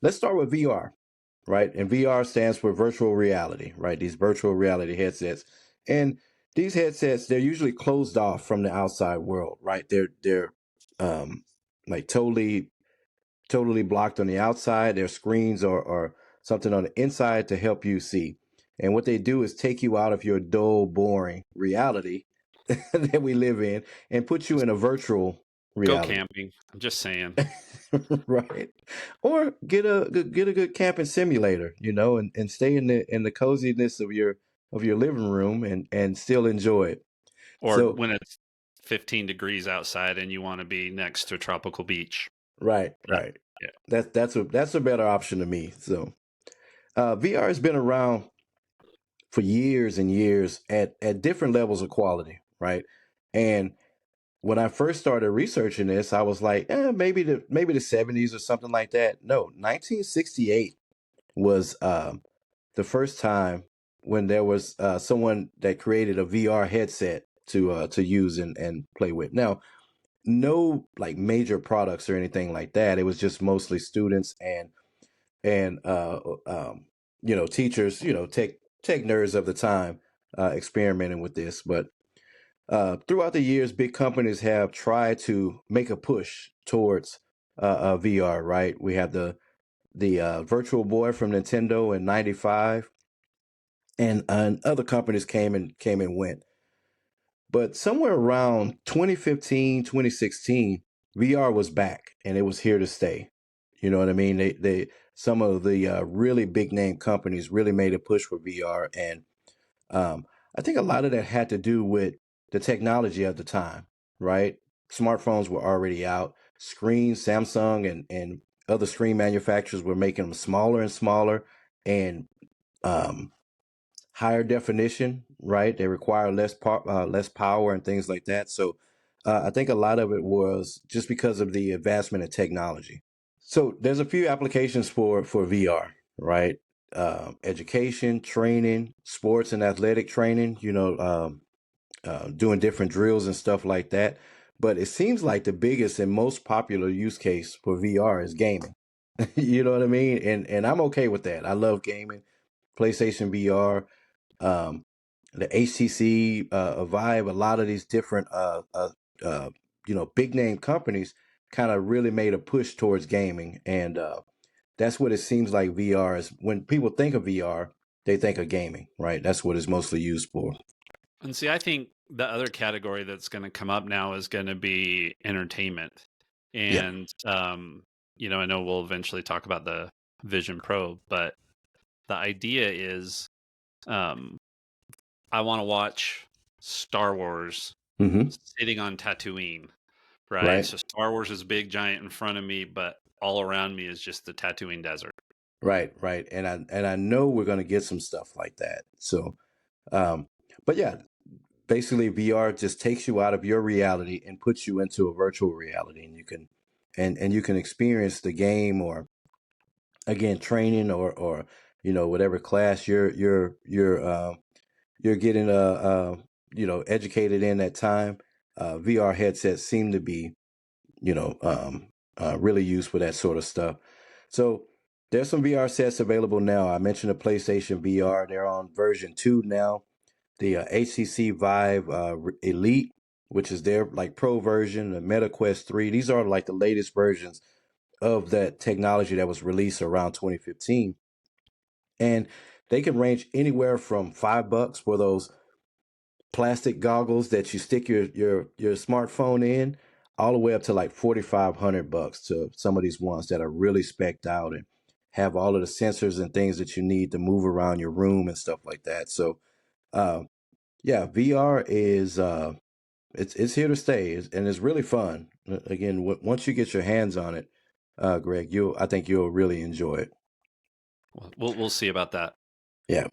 let's start with VR, right? And VR stands for virtual reality, right? These virtual reality headsets. And these headsets, they're usually closed off from the outside world, right? They're um like totally blocked on the outside. Their screens or something on the inside to help you see. And what they do is take you out of your dull, boring reality that we live in and put you in a virtual Go reality. camping. I'm just saying. Right. Or get a good camping simulator, and stay in the coziness of your living room and still enjoy it. Or So when it's 15 degrees outside and you want to be next to a tropical beach. right, That, right. yeah. That's a better option to me. So VR has been around for years and years at different levels of quality, right? And when I first started researching this, I was like, maybe the 70s or something like that. No, 1968 was the first time when there was someone that created a VR headset to use and play with. Now, no like major products or anything like that. It was just mostly students and teachers, tech nerds of the time experimenting with this. But throughout the years, big companies have tried to make a push towards VR. Right? We have the Virtual Boy from Nintendo in '95, and other companies came and went. But somewhere around 2015, 2016, VR was back and it was here to stay. You know what I mean? They some of the really big name companies really made a push for VR, and I think a lot of that had to do with the technology of the time, right? Smartphones were already out. Screens, Samsung and other screen manufacturers were making them smaller and smaller and um, higher definition, right? They require less power and things like that. So I think a lot of it was just because of the advancement of technology. So there's a few applications for VR, right? Education, training, sports and athletic training. Doing different drills and stuff like that. But it seems like the biggest and most popular use case for VR is gaming. You know what I mean? And I'm okay with that. I love gaming. PlayStation VR, um, the HTC Vive, a lot of these different big name companies kind of really made a push towards gaming, and that's what it seems like VR is. When people think of VR, they think of gaming, right? That's what it's mostly used for. And see, I think the other category that's going to come up now is going to be entertainment. Yeah. And, I know we'll eventually talk about the Vision Pro, but the idea is um, I want to watch Star Wars Hmm. sitting on Tatooine, right? Right. So Star Wars is big, giant in front of me, but all around me is just the Tatooine desert. Right. Right. And I know we're going to get some stuff like that. So, um, but yeah, basically VR just takes you out of your reality and puts you into a virtual reality, and you can experience the game, or again training, or whatever class you're getting educated in that time. VR headsets seem to be really used for that sort of stuff. So there's some VR sets available now. I mentioned the PlayStation VR. They're on version 2 now. The HTC Vive Elite, which is their like pro version, the Meta Quest 3. These are like the latest versions of that technology that was released around 2015. And they can range anywhere from $5 for those plastic goggles that you stick your smartphone in, all the way up to like $4,500 to some of these ones that are really specced out and have all of the sensors and things that you need to move around your room and stuff like that. So uh, yeah, VR is it's here to stay, and it's really fun. Again, once you get your hands on it, Greg, I think you'll really enjoy it. We'll see about that. Yeah.